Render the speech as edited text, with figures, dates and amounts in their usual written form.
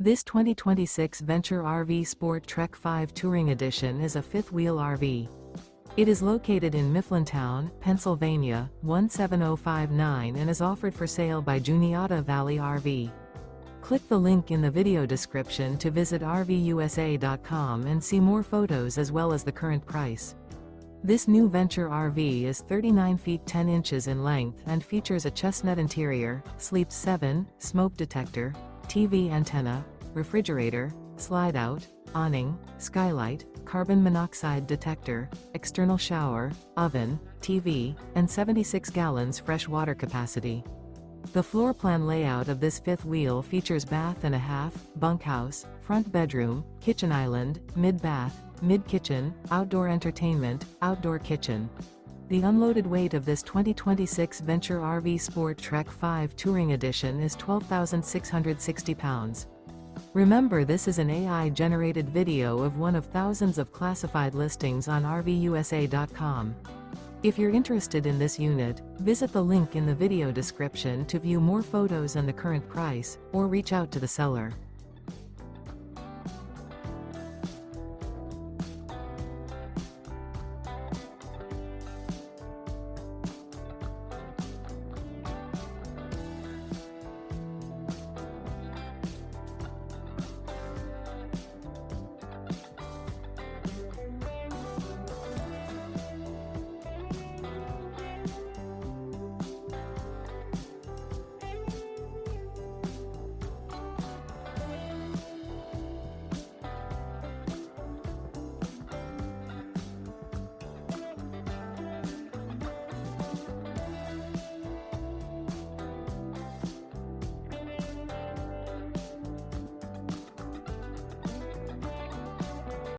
This 2026 Venture RV SportTrek 5 Touring Edition is a fifth-wheel RV. It is located in Mifflintown, Pennsylvania, 17059 and is offered for sale by Juniata Valley RV. Click the link in the video description to visit RVUSA.com and see more photos as well as the current price. This new Venture RV is 39 feet 10 inches in length and features a Chestnut interior, sleeps 7, smoke detector, TV antenna, refrigerator, slide-out, awning, skylight, carbon monoxide detector, external shower, oven, TV, and 76 gallons fresh water capacity. The floor plan layout of this fifth wheel features bath and a half, bunkhouse, front bedroom, kitchen island, mid-bath, mid-kitchen, outdoor entertainment, outdoor kitchen. The unloaded weight of this 2026 Venture RV SportTrek 5 Touring Edition is 12,660 pounds. Remember, this is an AI-generated video of one of thousands of classified listings on RVUSA.com. If you're interested in this unit, visit the link in the video description to view more photos and the current price, or reach out to the seller.